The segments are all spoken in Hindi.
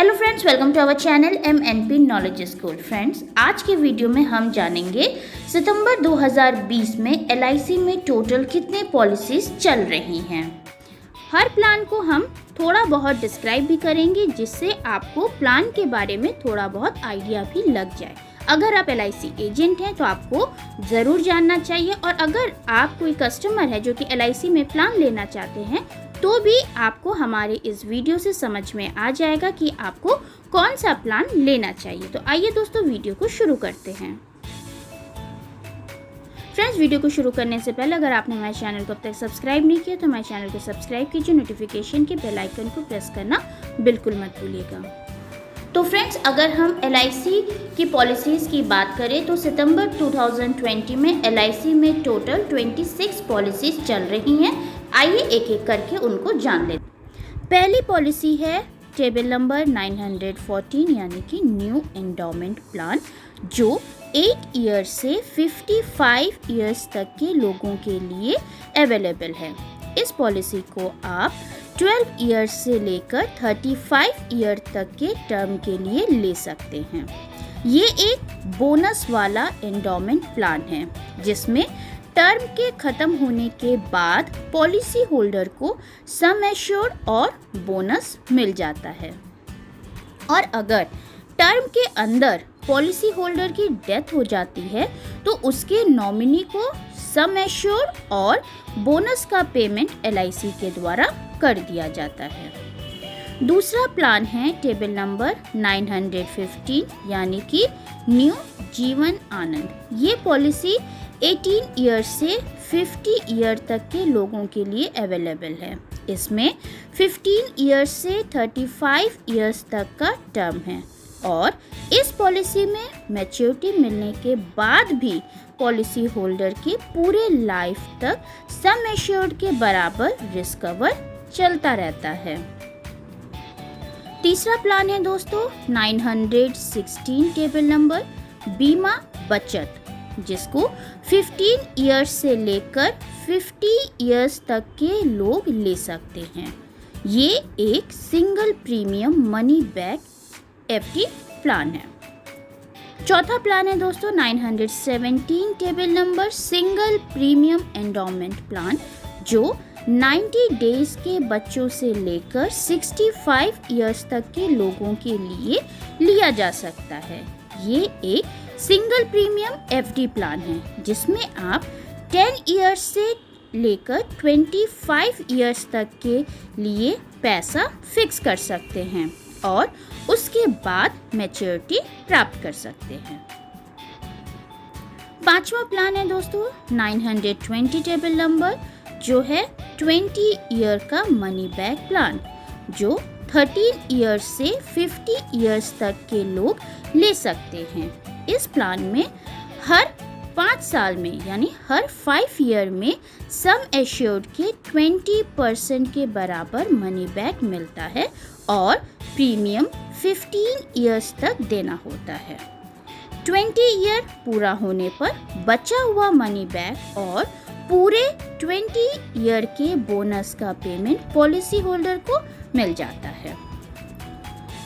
Hello friends, welcome to our channel MNP knowledge school. Friends, आज के वीडियो में हम जानेंगे सितंबर 2020 में LIC में टोटल कितने पॉलिसीज चल रही हैं। हर प्लान को हम थोड़ा बहुत डिस्क्राइब भी करेंगे, जिससे आपको प्लान के बारे में थोड़ा बहुत आइडिया भी लग जाए। अगर आप LIC एजेंट हैं तो आपको ज़रूर जानना चाहिए, और अगर आप कोई कस्टमर है जो कि LIC में प्लान लेना चाहते हैं तो भी आपको हमारे इस वीडियो से समझ में आ जाएगा कि आपको कौन सा प्लान लेना चाहिए। तो आइए दोस्तों, वीडियो को शुरू करते हैं। फ्रेंड्स, वीडियो को शुरू करने से पहले अगर आपने हमारे चैनल को अब तक सब्सक्राइब नहीं किया तो हमारे चैनल को सब्सक्राइब कीजिए, नोटिफिकेशन के बेल आइकन को प्रेस करना बिल्कुल मत भूलिएगा। तो फ्रेंड्स, अगर हम LIC की पॉलिसीज़ की बात करें तो सितंबर 2020 में LIC में टोटल 26 पॉलिसीज़ चल रही हैं। आइए एक एक करके उनको जान लेते हैं। पहली पॉलिसी है टेबल नंबर 914 यानी कि न्यू एंडोमेंट प्लान, जो 8 ईयर से 55 ईयर्स तक के लोगों के लिए अवेलेबल है। इस पॉलिसी को आप 12 ईयर्स से लेकर 35 ईयर तक के टर्म के लिए ले सकते हैं। ये एक बोनस वाला एंडोमेंट प्लान है, जिसमें टर्म के ख़त्म होने के बाद पॉलिसी होल्डर को सम एश्योर्ड और बोनस मिल जाता है। और अगर टर्म के अंदर पॉलिसी होल्डर की डेथ हो जाती है तो उसके नॉमिनी को सम एश्योर्ड और बोनस का पेमेंट LIC के द्वारा कर दिया जाता है। दूसरा प्लान है टेबल नंबर 915 यानी कि न्यू जीवन आनंद। ये पॉलिसी 18 ईयर से 50 ईयर तक के लोगों के लिए अवेलेबल है। इसमें 15 ईयर से 35 ईयर्स तक का टर्म है, और इस पॉलिसी में मैच्योरिटी मिलने के बाद भी पॉलिसी होल्डर की पूरे लाइफ तक सम एश्योर्ड के बराबर रिस्क कवर चलता रहता है। तीसरा प्लान है दोस्तों 916 टेबल नंबर बीमा बचत, जिसको 15 ईयर्स से लेकर 50 ईयर्स तक के लोग ले सकते हैं। ये एक single premium money back FD plan है। चौथा प्लान है दोस्तों 917 table number single premium endowment plan, जो 90 डेज के बच्चों से लेकर 65 ईयर्स तक के लोगों के लिए लिया जा सकता है। ये एक सिंगल प्रीमियम FD प्लान है, जिसमें आप 10 ईयर्स से लेकर 25 ईयर्स तक के लिए पैसा फिक्स कर सकते हैं और उसके बाद मैच्योरिटी प्राप्त कर सकते हैं। पांचवा प्लान है दोस्तों 920 टेबल नंबर, जो है 20 ईयर का मनी बैक प्लान, जो 13 ईयर्स से 50 ईयर्स तक के लोग ले सकते हैं। इस प्लान में हर 5 साल में यानी हर 5 ईयर में सम एश्योर्ड के 20% के बराबर मनी बैक मिलता है, और प्रीमियम 15 ईयर्स तक देना होता है। 20 ईयर पूरा होने पर बचा हुआ मनी बैक और पूरे 20 ईयर के बोनस का पेमेंट पॉलिसी होल्डर को मिल जाता है।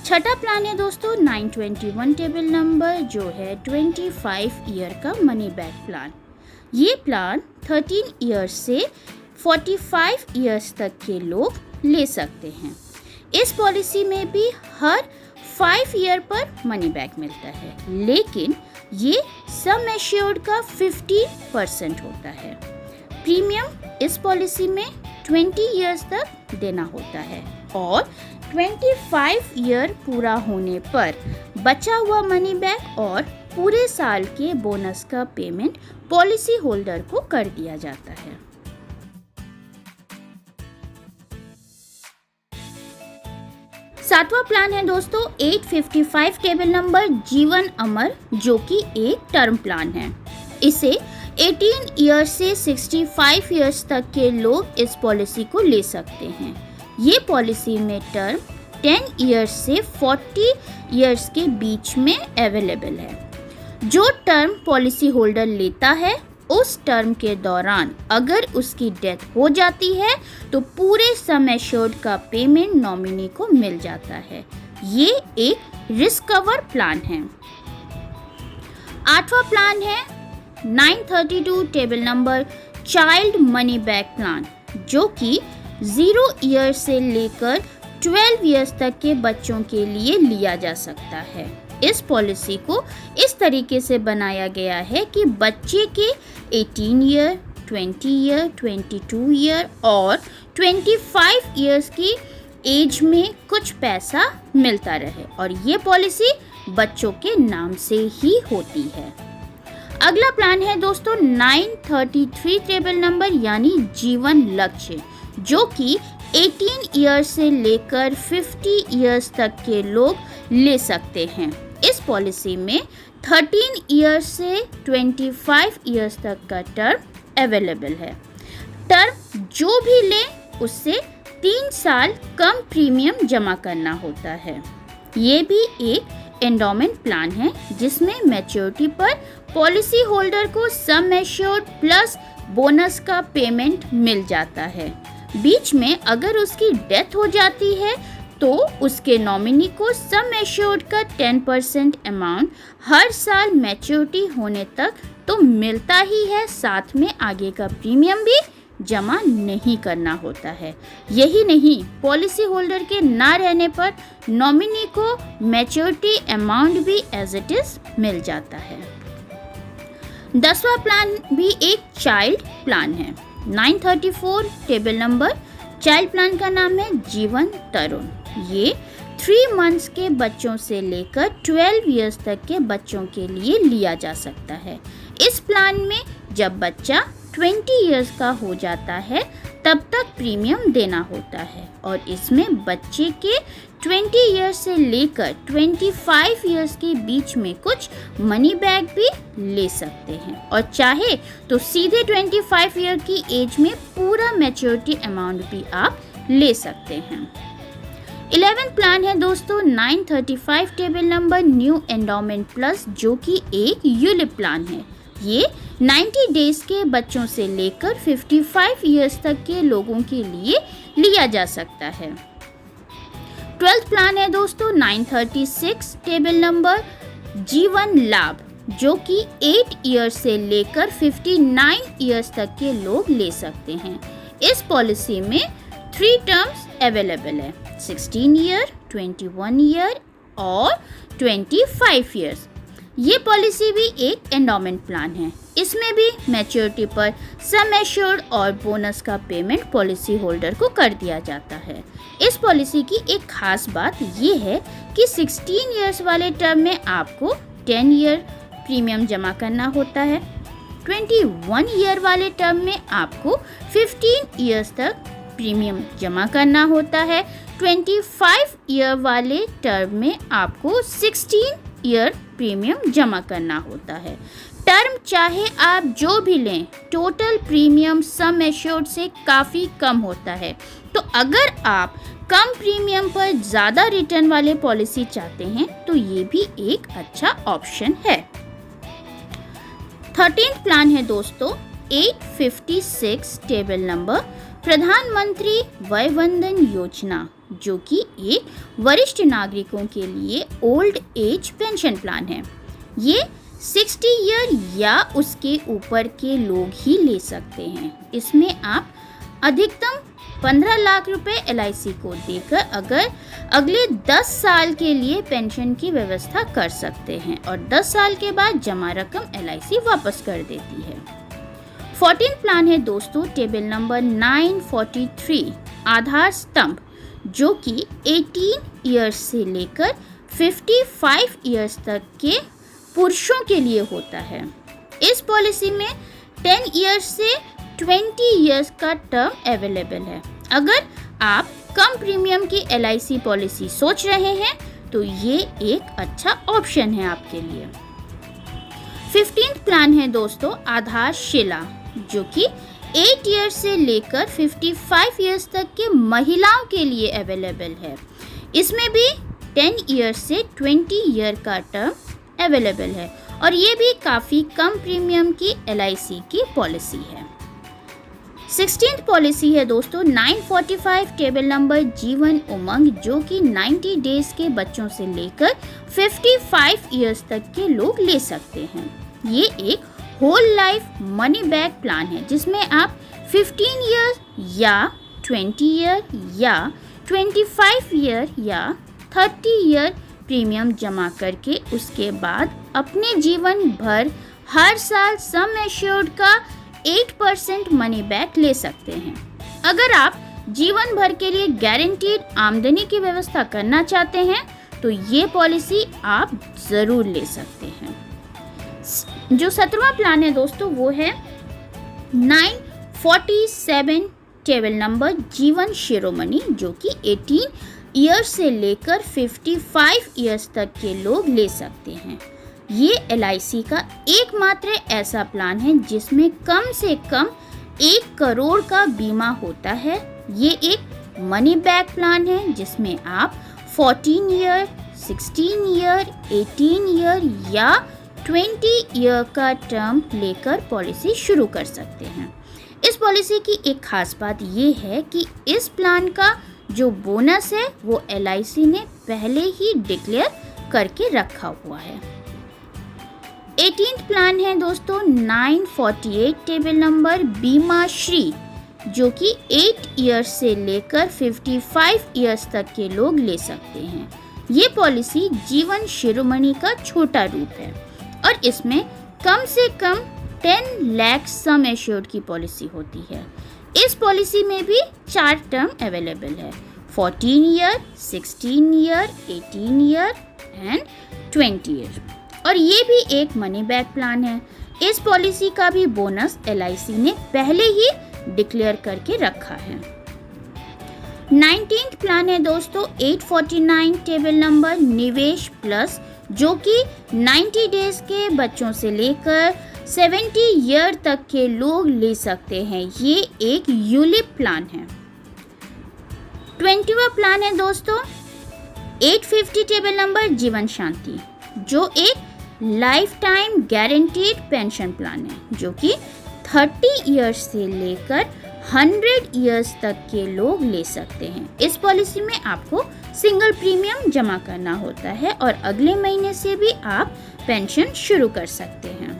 छठा प्लान है दोस्तों 921 टेबल नंबर, जो है 25 ईयर का मनी बैक प्लान। ये प्लान 13 ईयर से 45 ईयर्स तक के लोग ले सकते हैं। इस पॉलिसी में भी हर 5 ईयर पर मनी बैक मिलता है, लेकिन ये सम एश्योर्ड का 50% होता है। प्रीमियम इस पॉलिसी में 20 ईयर्स तक देना होता है, और 25 ईयर पूरा होने पर बचा हुआ मनी बैक और पूरे साल के बोनस का पेमेंट पॉलिसी होल्डर को कर दिया जाता है। सातवां प्लान है दोस्तों 855 टेबल नंबर जीवन अमर, जो कि एक टर्म प्लान है। इसे 18 ईयर्स से 65 ईयर्स तक के लोग इस पॉलिसी को ले सकते हैं। ये पॉलिसी में टर्म 10 ईयर्स से 40 ईयर्स के बीच में अवेलेबल है। जो टर्म पॉलिसी होल्डर लेता है उस टर्म के दौरान अगर उसकी डेथ हो जाती है तो पूरे सम एश्योर्ड का पेमेंट नॉमिनी को मिल जाता है। ये एक रिस्क कवर प्लान है। 8वां प्लान है 932 table number child money back plan, जो कि 0 ईयर से लेकर 12 ईयर्स तक के बच्चों के लिए लिया जा सकता है। इस पॉलिसी को इस तरीके से बनाया गया है कि बच्चे के 18 ईयर, 20 ईयर, 22 ईयर और 25 ईयर्स की एज में कुछ पैसा मिलता रहे और ये पॉलिसी बच्चों के नाम से ही होती है। अगला प्लान है दोस्तों 933 टेबल नंबर यानी जीवन लक्ष्य, जो कि 18 ईयर से लेकर 50 ईयर्स तक के लोग ले सकते हैं। इस पॉलिसी में 13 ईयर से 25 ईयर्स तक का टर्म अवेलेबल है। टर्म जो भी ले उससे 3 साल कम प्रीमियम जमा करना होता है। ये भी एक एंडोमेंट प्लान है जिसमें मैच्योरिटी पर पॉलिसी होल्डर को सम एश्योर्ड प्लस बोनस का पेमेंट मिल जाता है। बीच में अगर उसकी डेथ हो जाती है तो उसके नॉमिनी को सम एश्योर्ड का 10% अमाउंट हर साल मैच्योरिटी होने तक तो मिलता ही है, साथ में आगे का प्रीमियम भी जमा नहीं करना होता है। यही नहीं, पॉलिसी होल्डर के ना रहने पर नॉमिनी को मैच्योरिटी अमाउंट भी एज इट इज मिल जाता है। 10वां प्लान भी एक चाइल्ड प्लान है। 934 टेबल नंबर चाइल्ड प्लान का नाम है जीवन तरुण। ये 3 मंथ्स के बच्चों से लेकर 12 इयर्स तक के बच्चों के लिए लिया जा सकता है। इस प्लान में जब बच्चा 20 इयर्स का हो जाता है तब तक प्रीमियम देना होता है और इसमें बच्चे के 20 इयर्स से लेकर 25 इयर्स के बीच में कुछ मनी बैग भी ले सकते हैं और चाहे तो सीधे 25 ईयर की एज में पूरा मैच्योरिटी अमाउंट भी आप ले सकते हैं। 11th प्लान है दोस्तों 935 table number new endowment plus, जो कि एक यूलिप प्लान है। ये 90 डेज के बच्चों से लेकर 55 इयर्स तक के लोगों के लिए लिया जा सकता है। 12th प्लान है दोस्तों 936 टेबल नंबर जीवन लाभ, जो कि 8 इयर्स से लेकर 59 इयर्स तक के लोग ले सकते हैं। इस पॉलिसी में 3 टर्म्स अवेलेबल है, 16 ईयर, 21 ईयर और 25 इयर्स। ये पॉलिसी भी एक एंडोमेंट प्लान है। इसमें भी मैच्योरिटी पर सम एश्योर्ड और बोनस का पेमेंट पॉलिसी होल्डर को कर दिया जाता है। इस पॉलिसी की एक खास बात ये है कि 16 इयर्स वाले टर्म में आपको 10 ईयर प्रीमियम जमा करना होता है। 21 ईयर वाले टर्म में आपको 15 इयर्स तक प्रीमियम जमा करना होता है। 25 ईयर वाले टर्म में आपको 16 ईयर प्रीमियम जमा करना होता है। टर्म चाहे आप जो भी लें, टोटल प्रीमियम सम एश्योर्ड से काफ़ी कम होता है। तो अगर आप कम प्रीमियम पर ज़्यादा रिटर्न वाले पॉलिसी चाहते हैं तो ये भी एक अच्छा ऑप्शन है। 13th प्लान है दोस्तों 856 टेबल नंबर प्रधानमंत्री वय वंदन योजना, जो कि एक वरिष्ठ नागरिकों के लिए ओल्ड एज पेंशन प्लान है। ये 60 ईयर या उसके ऊपर के लोग ही ले सकते हैं। इसमें आप अधिकतम 15 लाख रुपए LIC को देकर अगर अगले 10 साल के लिए पेंशन की व्यवस्था कर सकते हैं और 10 साल के बाद जमा रकम LIC वापस कर देती है। 14th प्लान है दोस्तों टेबल नंबर 943 आधार स्तंभ, जो कि 18 इयर्स से लेकर 55 इयर्स तक के पुरुषों के लिए होता है। इस पॉलिसी में 10 इयर्स से 20 इयर्स का टर्म अवेलेबल है। अगर आप कम प्रीमियम की LIC पॉलिसी सोच रहे हैं तो ये एक अच्छा ऑप्शन है आपके लिए। 15th प्लान है दोस्तों आधार शिला, जो कि 8 इयर्स से लेकर 55 इयर्स तक के महिलाओं के लिए अवेलेबल है। इसमें भी 10 इयर्स से 20 ईयर का टर्म अवेलेबल है और ये भी काफ़ी कम प्रीमियम की LIC की पॉलिसी है। 16th पॉलिसी है दोस्तों 945 टेबल नंबर जीवन उमंग, जो कि 90 डेज के बच्चों से लेकर 55 इयर्स तक के लोग ले सकते हैं। ये एक whole life money back plan है जिसमें आप 15 ईयर या 20 ईयर या 25 ईयर या 30 ईयर प्रीमियम जमा करके उसके बाद अपने जीवन भर हर साल सम एश्योर्ड का 8% मनी बैक ले सकते हैं। अगर आप जीवन भर के लिए गारंटीड आमदनी की व्यवस्था करना चाहते हैं तो ये पॉलिसी आप ज़रूर ले सकते हैं। जो 17वां प्लान है दोस्तों वो है 947 टेबल नंबर जीवन शिरोमणि, जो कि 18 ईयर्स से लेकर 55 ईयर्स तक के लोग ले सकते हैं। ये LIC का एकमात्र ऐसा प्लान है जिसमें कम से कम 1 करोड़ का बीमा होता है। ये एक मनी बैक प्लान है जिसमें आप 14 ईयर, 16 ईयर, 18 ईयर या 20 ईयर का टर्म लेकर पॉलिसी शुरू कर सकते हैं। इस पॉलिसी की एक खास बात ये है कि इस प्लान का जो बोनस है वो LIC ने पहले ही डिक्लेयर करके रखा हुआ है। 18th प्लान है दोस्तों 948 टेबल नंबर बीमा श्री, जो कि 8 ईयर्स से लेकर 55 ईयर्स तक के लोग ले सकते हैं। ये पॉलिसी जीवन शिरोमणि का छोटा रूप है और इसमें कम से कम 10 लाख सम एश्योर्ड की पॉलिसी होती है। इस पॉलिसी में भी 4 टर्म अवेलेबल है, 14 year, 16 year, 18 year and 20 year. और ये भी एक मनी बैक प्लान है। इस पॉलिसी का भी बोनस LIC ने पहले ही डिक्लेयर करके रखा है। 19th प्लान है दोस्तों 849 टेबल नंबर निवेश प्लस, जो कि 90 डेज के बच्चों से लेकर 70 ईयर तक के लोग ले सकते हैं। ये एक यूलिप प्लान है। 20वां प्लान है दोस्तों 850 टेबल नंबर जीवन शांति, जो एक life time guaranteed pension plan है, जो कि 30 ईयर्स से लेकर 100 ईयर्स तक के लोग ले सकते हैं। इस पॉलिसी में आपको सिंगल प्रीमियम जमा करना होता है और अगले महीने से भी आप पेंशन शुरू कर सकते हैं।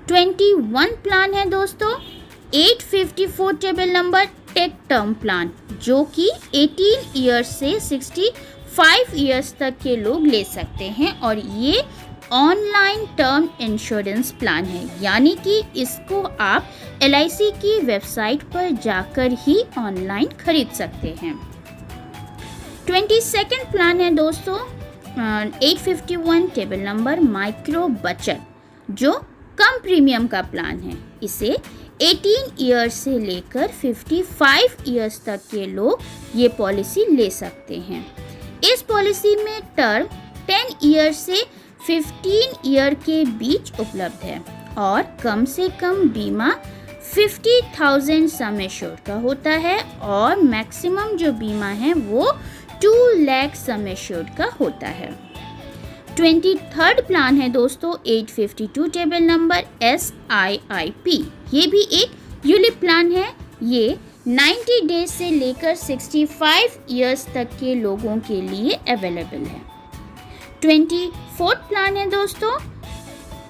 21 प्लान है दोस्तों 854 table number tech term plan, जो कि 18 ईयर्स से 65 ईयर्स तक के लोग ले सकते हैं और ये ऑनलाइन टर्म इंश्योरेंस प्लान है, यानी कि इसको आप LIC की वेबसाइट पर जाकर ही ऑनलाइन खरीद सकते हैं। 22nd प्लान है दोस्तों 851 टेबल नंबर माइक्रो बचत, जो कम प्रीमियम का प्लान है। इसे 18 ईयर्स से लेकर 55 ईयर्स तक के लोग ये पॉलिसी ले सकते हैं। इस पॉलिसी में टर्म 10 ईयर से 15 ईयर के बीच उपलब्ध है और कम से कम बीमा 50,000 सम एश्योर्ड का होता है और मैक्सिमम जो बीमा है वो 2 लाख सम एश्योर्ड का होता है। 23rd प्लान है दोस्तों 852 टेबल नंबर SIIP। ये भी एक यूलिप प्लान है। ये 90 डेज से लेकर 65 ईयर्स तक के लोगों के लिए अवेलेबल है। 24th प्लान है दोस्तों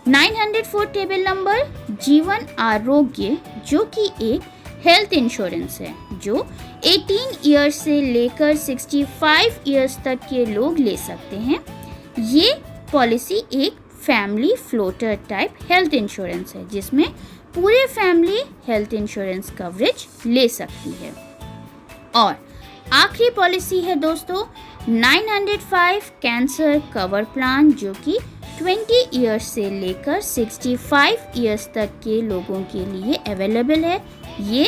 904 टेबल नंबर जीवन आरोग्य, जो कि एक हेल्थ इंश्योरेंस है, जो 18 ईयर्स से लेकर 65 ईयर्स तक के लोग ले सकते हैं। ये पॉलिसी एक family floater type health insurance है जिसमें पूरे फैमिली हेल्थ इंश्योरेंस कवरेज ले सकती है। और आखिरी पॉलिसी है दोस्तों 905 कैंसर कवर प्लान, जो कि 20 ईयर्स से लेकर 65 ईयर्स तक के लोगों के लिए अवेलेबल है। ये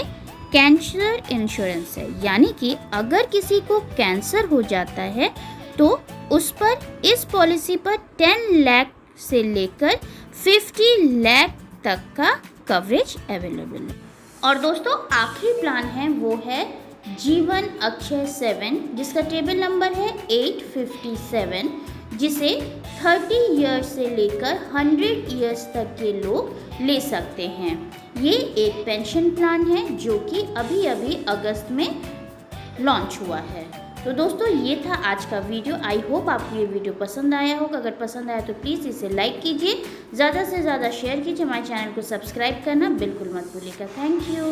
कैंसर इंश्योरेंस है, यानी कि अगर किसी को कैंसर हो जाता है तो उस पर इस पॉलिसी पर 10 लाख से लेकर 50 लाख तक का कवरेज अवेलेबल है। और दोस्तों आखिरी प्लान है वो है जीवन अक्षय 7, जिसका टेबल नंबर है 857, जिसे 30 ईयर्स से लेकर 100 ईयर्स तक के लोग ले सकते हैं। ये एक पेंशन प्लान है जो कि अभी अभी अगस्त में लॉन्च हुआ है। तो दोस्तों ये था आज का वीडियो। आई होप आपको ये वीडियो पसंद आया होगा। अगर पसंद आया तो प्लीज़ इसे लाइक कीजिए, ज़्यादा से ज़्यादा शेयर कीजिए, हमारे चैनल को सब्सक्राइब करना बिल्कुल मत भूलिएगा। Thank you.